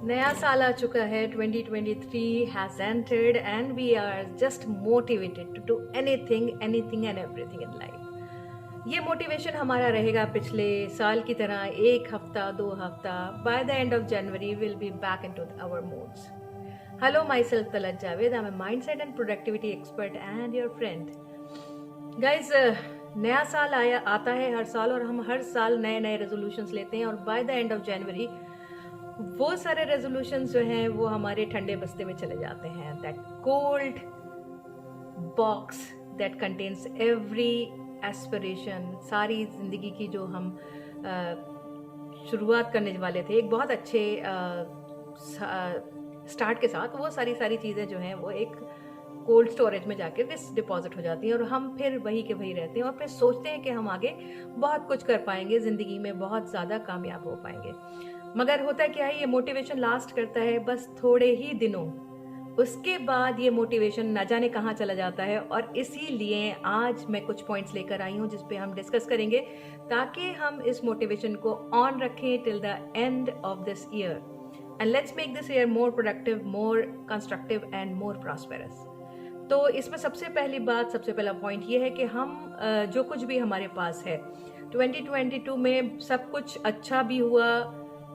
नया साल आ चुका है, 2023 has entered and we are just motivated to do anything and everything in life. ये मोटिवेशन हमारा रहेगा पिछले साल की तरह, एक हफ्ता 2 हफ्ता. By the end of January we'll be back into our modes. Hello, myself Talat Javed. I'm a mindset and productivity expert and your friend. Guys, नया साल आता है हर साल और हम हर साल नए नए रेजोल्यूशंस लेते हैं और बाय द एंड ऑफ जनवरी वो सारे रेजोल्यूशंस जो हैं वो हमारे ठंडे बस्ते में चले जाते हैं. That cold box that contains every aspiration, सारी ज़िंदगी की जो हम शुरुआत करने वाले थे एक बहुत अच्छे स्टार्ट के साथ, वो सारी चीज़ें जो हैं वो एक कोल्ड स्टोरेज में जाके डिपॉजिट हो जाती हैं और हम फिर वही के वही रहते हैं और फिर सोचते हैं कि हम आगे बहुत कुछ कर पाएंगे, ज़िंदगी में बहुत ज़्यादा कामयाब हो पाएंगे. मगर होता क्या है, ये मोटिवेशन लास्ट करता है बस थोड़े ही दिनों. उसके बाद ये मोटिवेशन न जाने कहाँ चला जाता है और इसीलिए आज मैं कुछ पॉइंट्स लेकर आई हूँ जिस पे हम डिस्कस करेंगे ताकि हम इस मोटिवेशन को ऑन रखें till the end of this year. And let's make this year more productive, more constructive and more prosperous. तो इसमें सबसे पहला पॉइंट ये है कि हम जो कुछ भी हमारे पास है 2022 में, सब कुछ अच्छा भी हुआ,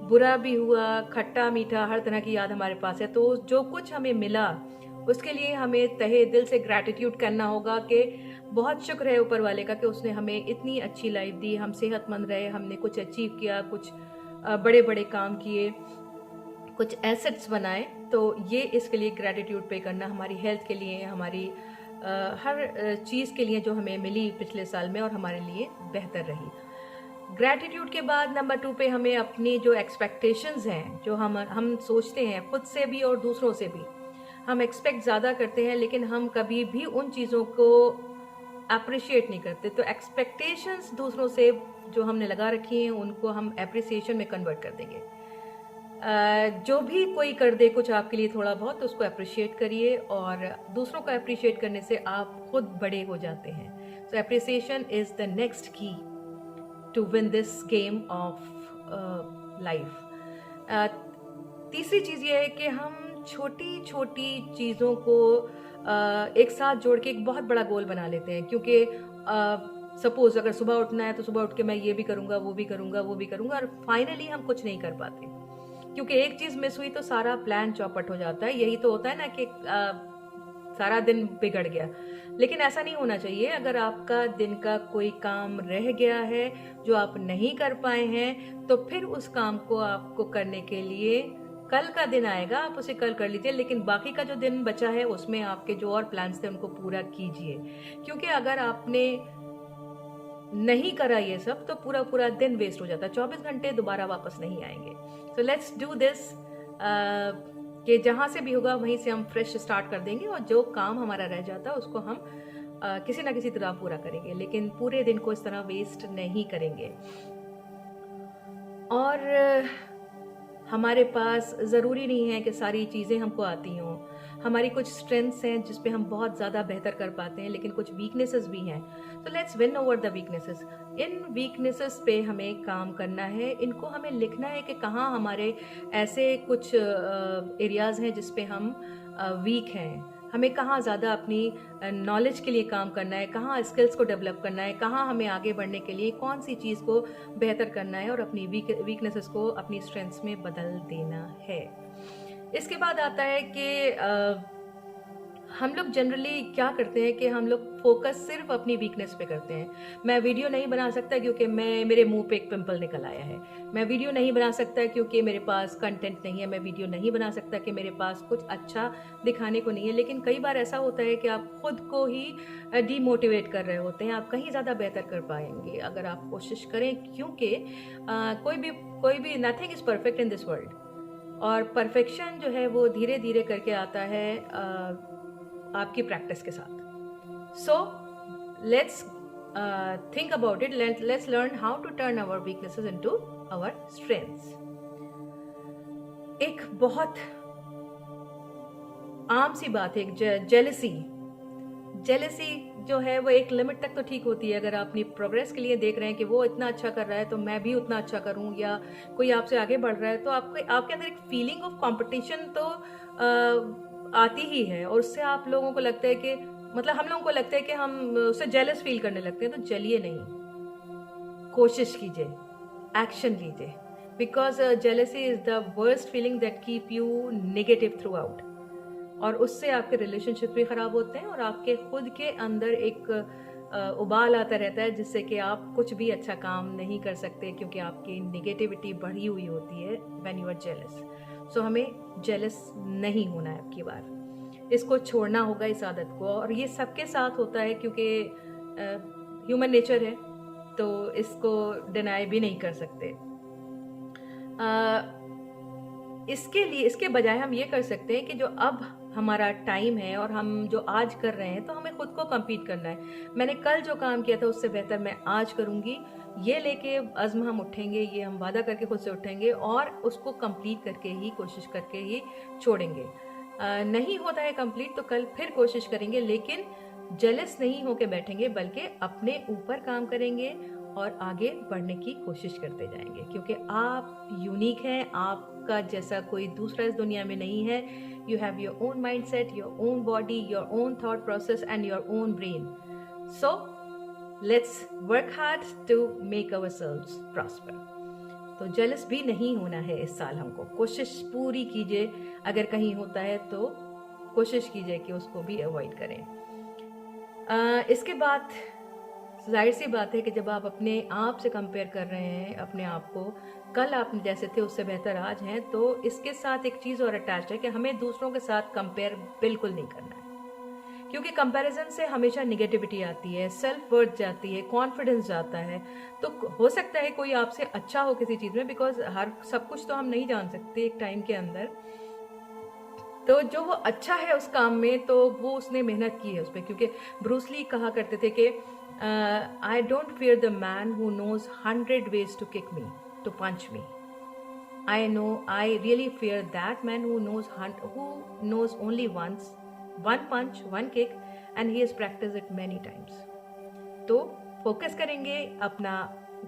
बुरा भी हुआ, खट्टा मीठा हर तरह की याद हमारे पास है. तो जो कुछ हमें मिला उसके लिए हमें तहे दिल से ग्रैटिट्यूड करना होगा कि बहुत शुक्र है ऊपर वाले का कि उसने हमें इतनी अच्छी लाइफ दी, हम सेहतमंद रहे, हमने कुछ अचीव किया, कुछ बड़े बड़े काम किए, कुछ एसेट्स बनाए. तो ये इसके लिए ग्रैटिट्यूड पे करना, हमारी हेल्थ के लिए, हमारी हर चीज़ के लिए जो हमें मिली पिछले साल में और हमारे लिए बेहतर रही. ग्रैटिट्यूड के बाद नंबर 2 पे हमें अपनी जो एक्सपेक्टेशंस हैं, जो हम सोचते हैं खुद से भी और दूसरों से भी, हम एक्सपेक्ट ज़्यादा करते हैं लेकिन हम कभी भी उन चीज़ों को अप्रिशिएट नहीं करते. तो एक्सपेक्टेशंस दूसरों से जो हमने लगा रखी हैं उनको हम एप्रिसिएशन में कन्वर्ट कर देंगे. जो भी कोई कर दे कुछ आपके लिए थोड़ा बहुत, तो उसको अप्रिशिएट करिए और दूसरों को अप्रिशिएट करने से आप खुद बड़े हो जाते हैं. So appreciation is the next key to win this game of life. तीसरी चीज़ ये है कि हम छोटी छोटी चीज़ों को एक साथ जोड़ के एक बहुत बड़ा गोल बना लेते हैं. क्योंकि सपोज अगर सुबह उठना है तो सुबह उठ के मैं ये भी करूँगा, वो भी करूँगा, वो भी करूँगा और फाइनली हम कुछ नहीं कर पाते क्योंकि एक चीज़ मिस हुई तो सारा प्लान चौपट हो जाता है. यही तो होता है ना कि सारा दिन बिगड़ गया. लेकिन ऐसा नहीं होना चाहिए. अगर आपका दिन का कोई काम रह गया है जो आप नहीं कर पाए हैं तो फिर उस काम को आपको करने के लिए कल का दिन आएगा, आप उसे कल कर लीजिए. लेकिन बाकी का जो दिन बचा है उसमें आपके जो और प्लान्स थे उनको पूरा कीजिए. क्योंकि अगर आपने नहीं करा ये सब तो पूरा दिन वेस्ट हो जाता है. 24 घंटे दोबारा वापस नहीं आएंगे. सो लेट्स डू दिस कि जहाँ से भी होगा वहीं से हम फ्रेश स्टार्ट कर देंगे और जो काम हमारा रह जाता है उसको हम किसी ना किसी तरह पूरा करेंगे, लेकिन पूरे दिन को इस तरह वेस्ट नहीं करेंगे. और हमारे पास ज़रूरी नहीं है कि सारी चीज़ें हमको आती हों. हमारी कुछ स्ट्रेंथ्स हैं जिस पे हम बहुत ज़्यादा बेहतर कर पाते हैं, लेकिन कुछ वीकनेसेस भी हैं. तो let's win over the weaknesses. In weaknesses पे हमें काम करना है, इनको हमें लिखना है कि कहाँ हमारे ऐसे कुछ एरियाज़ हैं जिस पे हम वीक हैं, हमें कहाँ ज़्यादा अपनी नॉलेज के लिए काम करना है, कहाँ स्किल्स को डेवलप करना है, कहाँ हमें आगे बढ़ने के लिए कौन सी चीज़ को बेहतर करना है और अपनी वीकनेसेस को अपनी स्ट्रेंथ्स में बदल देना है. इसके बाद आता है कि हम लोग जनरली क्या करते हैं कि हम लोग फोकस सिर्फ अपनी वीकनेस पे करते हैं. मैं वीडियो नहीं बना सकता क्योंकि मेरे मुंह पे एक पिंपल निकल आया है. मैं वीडियो नहीं बना सकता क्योंकि मेरे पास कंटेंट नहीं है. मैं वीडियो नहीं बना सकता कि मेरे पास कुछ अच्छा दिखाने को नहीं है. लेकिन कई बार ऐसा होता है कि आप खुद को ही डीमोटिवेट कर रहे होते हैं. आप कहीं ज़्यादा बेहतर कर पाएंगे अगर आप कोशिश करें, क्योंकि कोई भी nothing is perfect in this world. और परफेक्शन जो है वो धीरे धीरे करके आता है आपकी प्रैक्टिस के साथ. So let's think about it. Let's learn how to turn our weaknesses into our strengths. एक बहुत आम सी बात है, जेलसी जो है वो एक लिमिट तक तो ठीक होती है। अगर आप अपनी प्रोग्रेस के लिए देख रहे हैं कि वो इतना अच्छा कर रहा है तो मैं भी उतना अच्छा करूं, या कोई आपसे आगे बढ़ रहा है, तो आपको आपके अंदर एक फीलिंग ऑफ कंपटीशन तो आती ही है, और उससे आप लोगों को लगता है कि मतलब हम लोगों को लगता है कि हम उससे जेलस फील करने लगते हैं। तो जलिए नहीं, कोशिश कीजिए, एक्शन लीजिए, because jealousy is the worst feeling that keep you negative through out, और उससे आपके रिलेशनशिप भी खराब होते हैं और आपके खुद के अंदर एक उबाल आता रहता है, जिससे कि आप कुछ भी अच्छा काम नहीं कर सकते, क्योंकि आपकी नेगेटिविटी बढ़ी हुई होती है व्हेन यू आर जेलस। सो हमें जेलस नहीं होना है। अब की बार इसको छोड़ना होगा, इस आदत को, और ये सबके साथ होता है क्योंकि ह्यूमन नेचर है, तो इसको डिनाई भी नहीं कर सकते। इसके लिए, इसके बजाय हम ये कर सकते हैं कि जो अब हमारा टाइम है और हम जो आज कर रहे हैं, तो हमें खुद को compete करना है। मैंने कल जो काम किया था उससे बेहतर मैं आज करूंगी, ये लेके अज़्म हम उठेंगे, ये हम वादा करके खुद से उठेंगे और उसको कंप्लीट करके ही, कोशिश करके ही छोड़ेंगे। नहीं होता है कंप्लीट तो कल फिर कोशिश करेंगे, लेकिन जेलस नहीं होके बैठेंगे, बल्कि अपने ऊपर काम करेंगे और आगे बढ़ने की कोशिश करते जाएंगे, क्योंकि आप यूनिक हैं, आपका जैसा कोई दूसरा इस दुनिया में नहीं है। You have your own mindset, your own body, your own thought process and your own brain. So let's work hard to make ourselves prosper. तो जेलस भी नहीं होना है इस साल हमको, कोशिश पूरी कीजिए। अगर कहीं होता है तो कोशिश कीजिए कि उसको भी अवॉइड करें। इसके बाद जाहिर सी बात है कि जब आप अपने आप से कंपेयर कर रहे हैं अपने आप को, कल आप जैसे थे उससे बेहतर आज हैं, तो इसके साथ एक चीज़ और अटैच है कि हमें दूसरों के साथ कंपेयर बिल्कुल नहीं करना है, क्योंकि कंपैरिजन से हमेशा निगेटिविटी आती है, सेल्फ वर्थ जाती है, कॉन्फिडेंस जाता है। तो हो सकता है कोई आपसे अच्छा हो किसी चीज़ में, बिकॉज हर सब कुछ तो हम नहीं जान सकते एक टाइम के अंदर। तो जो वो अच्छा है उस काम में, तो वो उसने मेहनत की है उस पर, क्योंकि ब्रूस ली कहा करते थे कि I don't fear the man who knows 100 ways to kick me, to punch me. I really fear that man who knows only once, one punch, one kick, and he has practiced it many times. तो focus करेंगे, अपना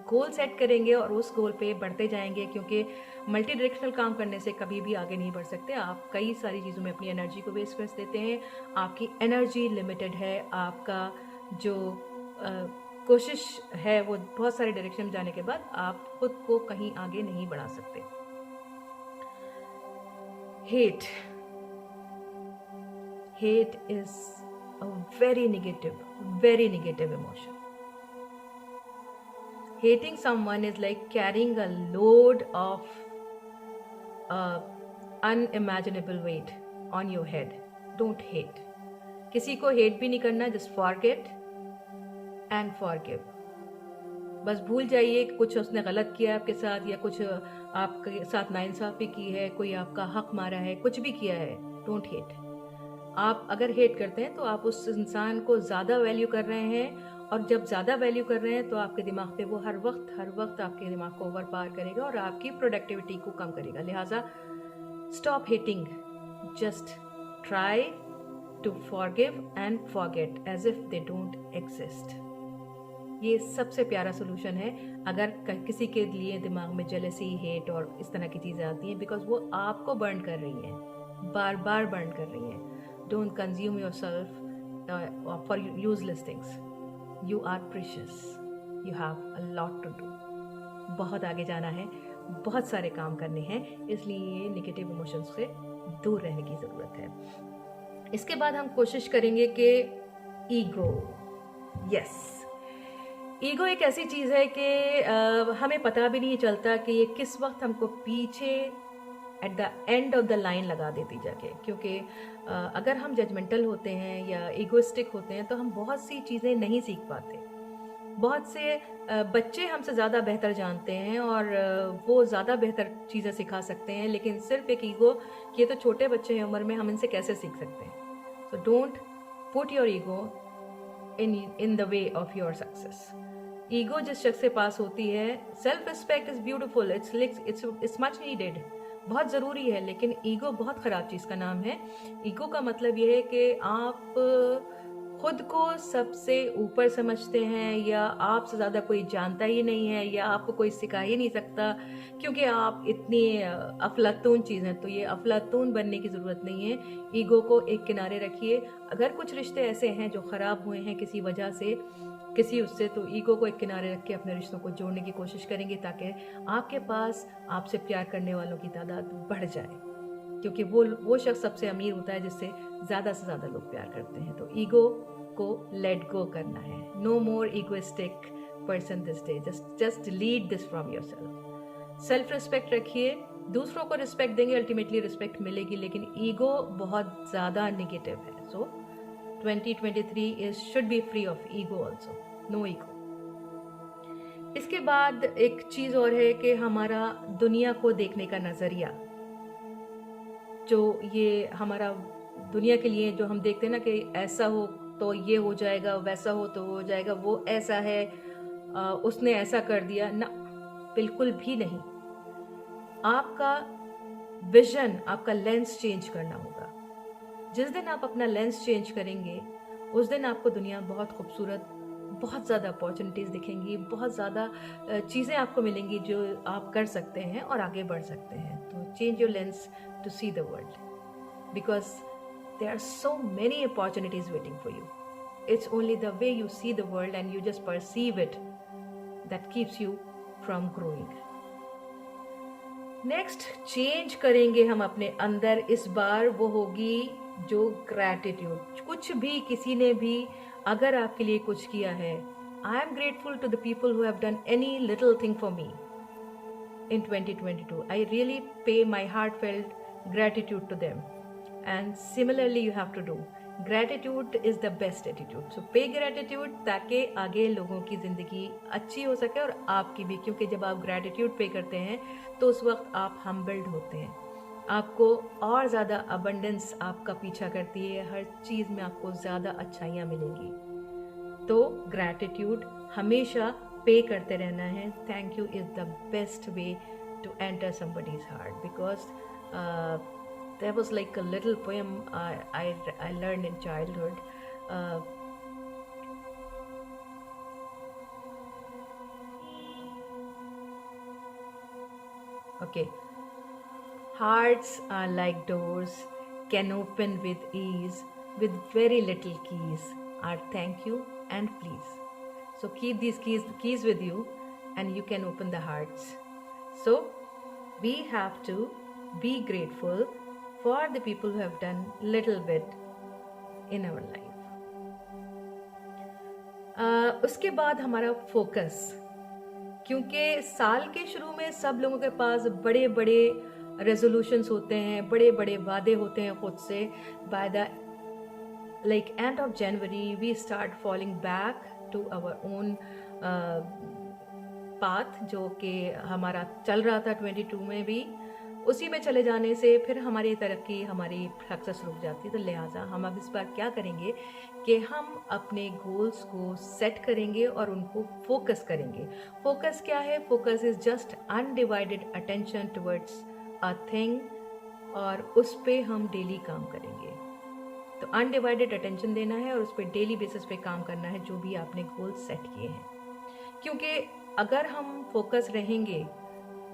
goal set करेंगे और उस गोल पे बढ़ते जाएंगे, क्योंकि मल्टी डायरेक्शनल काम करने से कभी भी आगे नहीं बढ़ सकते। आप कई सारी चीज़ों में अपनी एनर्जी को वेस्ट कर देते हैं, आपकी एनर्जी लिमिटेड है, आपका जो कोशिश है वो बहुत सारे डायरेक्शन में जाने के बाद आप खुद को कहीं आगे नहीं बढ़ा सकते। Hate is a very negative emotion. Hating someone is like carrying a load of unimaginable weight on your head. Don't hate. किसी को hate भी नहीं करना, just forget and forgive. बस भूल जाइए कि कुछ उसने गलत किया आपके साथ, या कुछ आपके साथ नाइंसाफी की है, कोई आपका हक मारा है, कुछ भी किया है। Don't hate. आप अगर हेट करते हैं तो आप उस इंसान को ज़्यादा वैल्यू कर रहे हैं, और जब ज़्यादा वैल्यू कर रहे हैं तो आपके दिमाग पे वो हर वक्त आपके दिमाग को ओवर पावर करेगा और आपकी प्रोडक्टिविटी को कम करेगा। लिहाजा stop hating, just try to forgive and forget as if they don't exist. ये सबसे प्यारा सोल्यूशन है अगर किसी के लिए दिमाग में जेलसी, हेट और इस तरह की चीज़ें आती हैं, बिकॉज वो आपको बर्न कर रही हैं, बार बार बर्न कर रही हैं। Don't consume yourself for useless things. You are precious, you have a lot to do. बहुत आगे जाना है, बहुत सारे काम करने हैं, इसलिए नेगेटिव इमोशंस से दूर रहने की ज़रूरत है। इसके बाद हम कोशिश करेंगे कि ईगो, ईगो एक ऐसी चीज़ है कि हमें पता भी नहीं चलता कि ये किस वक्त हमको पीछे at the end of the line लगा देती जाके, क्योंकि अगर हम जजमेंटल होते हैं या ईगोइस्टिक होते हैं तो हम बहुत सी चीज़ें नहीं सीख पाते। बहुत से बच्चे हमसे ज़्यादा बेहतर जानते हैं और वो ज़्यादा बेहतर चीज़ें सिखा सकते हैं, लेकिन सिर्फ एक ईगो कि ये तो छोटे बच्चे हैं उम्र में, हम इनसे कैसे सीख सकते हैं। So don't put your ego in the way of your success. Ego जिस शख्स से पास होती है, self respect is beautiful, it's much needed, बहुत ज़रूरी है, लेकिन ईगो बहुत ख़राब चीज़ का नाम है। ईगो का मतलब ये है कि आप खुद को सबसे ऊपर समझते हैं, या आपसे ज़्यादा कोई जानता ही नहीं है, या आपको कोई सिखा ही नहीं सकता क्योंकि आप इतनी अफलातून चीज़ हैं। तो ये अफलातून बनने की ज़रूरत नहीं है। ईगो को एक किनारे रखिए। अगर कुछ रिश्ते ऐसे हैं जो ख़राब हुए हैं किसी वजह से, किसी उससे, तो ईगो को एक किनारे रख के अपने रिश्तों को जोड़ने की कोशिश करेंगे ताकि आपके पास आपसे प्यार करने वालों की तादाद बढ़ जाए, क्योंकि वो शख्स सबसे अमीर होता है जिससे ज़्यादा से ज़्यादा लोग प्यार करते हैं। तो ईगो को लेट गो करना है। No more egoistic person this day, just delete this from yourself. Self respect रखिए, दूसरों को रिस्पेक्ट देंगे, अल्टीमेटली रिस्पेक्ट मिलेगी, लेकिन ईगो बहुत ज़्यादा नेगेटिव है। So 2023 should be free of ego also, no ego. इसके बाद एक चीज़ और है कि हमारा दुनिया को देखने का नज़रिया, जो ये हमारा दुनिया के लिए जो हम देखते हैं ना कि ऐसा हो तो ये हो जाएगा, वैसा हो तो हो जाएगा, वो ऐसा है, उसने ऐसा कर दिया ना, बिल्कुल भी नहीं। आपका विजन, आपका लेंस चेंज करना होगा। जिस दिन आप अपना लेंस चेंज करेंगे उस दिन आपको दुनिया बहुत खूबसूरत, बहुत ज़्यादा अपॉर्चुनिटीज़ दिखेंगी, बहुत ज़्यादा चीज़ें आपको मिलेंगी जो आप कर सकते हैं और आगे बढ़ सकते हैं। तो change your lens to see the world, because there are so many opportunities waiting for you. It's only the way you see the world and you just perceive it that keeps you from growing. Next, change करेंगे हम अपने अंदर। इस बार वो होगी जो gratitude। कुछ भी, किसी ने भी अगर आपके लिए कुछ किया है, I am grateful to the people who have done any little thing for me in 2022. I really pay my heartfelt gratitude to them. And similarly you have to do. Gratitude is the best attitude. So pay gratitude ताकि आगे लोगों की ज़िंदगी अच्छी हो सके और आपकी भी, क्योंकि जब आप gratitude पे करते हैं तो उस वक्त आप humbled होते हैं, आपको और ज़्यादा abundance आपका पीछा करती है, हर चीज़ में आपको ज़्यादा अच्छाइयाँ मिलेंगी। तो gratitude हमेशा पे करते रहना है। Thank you is the best way to enter somebody's heart, because there was like a little poem I learned in childhood. Okay. Hearts are like doors, can open with ease, with very little keys, are thank you and please. So keep these keys with you and you can open the hearts. So we have to be grateful for the people who have done little bit in our life. उसके बाद हमारा focus, क्योंकि साल के शुरू में सब लोगों के पास बड़े बड़े रेजोल्यूशंस होते हैं, बड़े बड़े वादे होते हैं खुद से। By the end of January we start falling back to our own path, जो कि हमारा चल रहा था 22 में भी, उसी में चले जाने से फिर हमारी तरक्की, हमारी सक्सेस रुक जाती है। तो लिहाजा हम अब इस बार क्या करेंगे कि हम अपने गोल्स को सेट करेंगे और उनको फोकस करेंगे। फोकस क्या है? Focus is just undivided attention towards a thing, और उस पे हम डेली काम करेंगे। तो अनडिवाइडेड अटेंशन देना है और उस पर डेली बेसिस पे काम करना है जो भी आपने गोल्स सेट किए हैं। क्योंकि अगर हम फोकस रहेंगे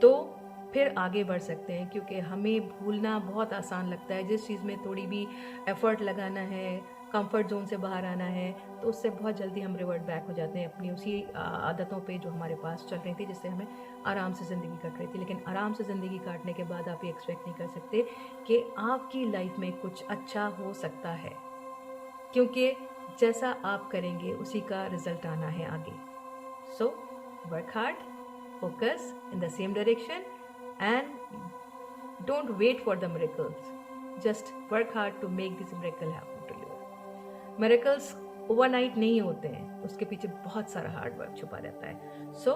तो फिर आगे बढ़ सकते हैं, क्योंकि हमें भूलना बहुत आसान लगता है। जिस चीज़ में थोड़ी भी एफर्ट लगाना है, कंफर्ट जोन से बाहर आना है, तो उससे बहुत जल्दी हम रिवर्ट बैक हो जाते हैं अपनी उसी आदतों पे जो हमारे पास चल रही थी, जिससे हमें आराम से ज़िंदगी कट रही थी। लेकिन आराम से ज़िंदगी काटने के बाद आप ये एक्सपेक्ट नहीं कर सकते कि आपकी लाइफ में कुछ अच्छा हो सकता है, क्योंकि जैसा आप करेंगे उसी का रिजल्ट आना है आगे। So work hard, focus in the same direction and don't wait for the miracles. Just work hard to make this miracle happen to you. Miracles overnight नहीं होते हैं, उसके पीछे बहुत सारा हार्ड वर्क छुपा रहता है। So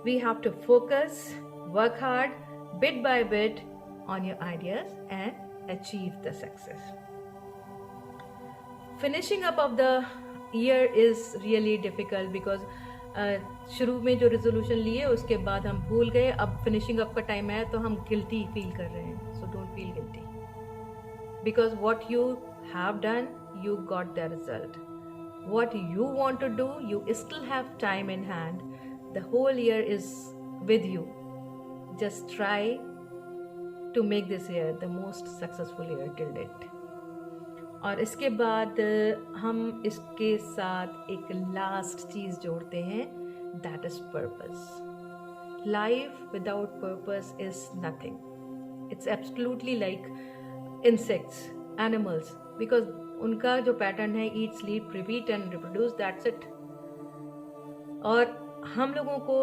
we have to focus, work hard, bit by bit on your ideas and achieve the success. Finishing up of the year is really difficult because शुरू में जो रेजोल्यूशन लिए उसके बाद हम भूल गए, अब फिनिशिंग अप का टाइम आया तो हम गिल्टी फील कर रहे हैं। So don't feel guilty, because what you have done, you got the result. what you want to do, you still have time in hand. The whole year is with you. Just try to make this year the most successful year till date. और इसके बाद हम इसके साथ एक last चीज़ जोड़ते हैं, that is purpose. Life without purpose is nothing. It's absolutely like insects, animals, because उनका जो पैटर्न है eat, sleep, repeat and reproduce, that's it. और हम लोगों को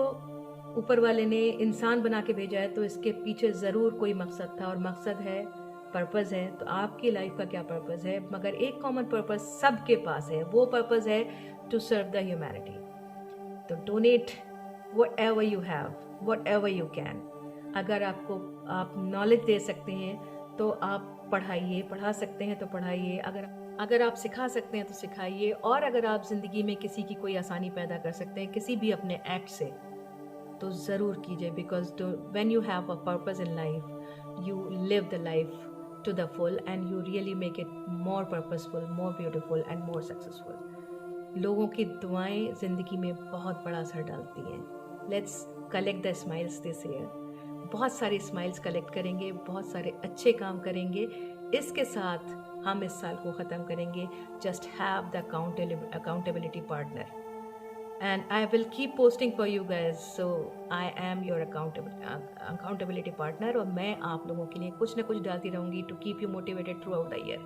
ऊपर वाले ने इंसान बना के भेजा है, तो इसके पीछे ज़रूर कोई मकसद था, और मकसद है, पर्पस है। तो आपकी लाइफ का क्या पर्पस है? मगर एक कॉमन पर्पस सबके पास है, वो पर्पस है टू सर्व द ह्यूमैनिटी। तो donate whatever you have, whatever you can. अगर आप नॉलेज दे सकते हैं तो आप पढ़ाइए, पढ़ा सकते हैं तो पढ़ाइए, अगर आप सिखा सकते हैं तो सिखाइए, और अगर आप ज़िंदगी में किसी की कोई आसानी पैदा कर सकते हैं किसी भी अपने एक्ट से, तो ज़रूर कीजिए। Because when you have a purpose in life, you live the life to the full and you really make it more purposeful, more beautiful and more successful. लोगों की दुआएं ज़िंदगी में बहुत बड़ा असर डालती हैं। Let's collect the smiles this year. बहुत सारी स्माइल्स कलेक्ट करेंगे, बहुत सारे अच्छे काम करेंगे। इसके साथ हम इस साल को ख़त्म करेंगे। Just have the accountability partner. And I will keep posting for you guys, so I am your accountability partner, और मैं आप लोगों के लिए कुछ ना कुछ डालती रहूँगी to keep you motivated throughout the year.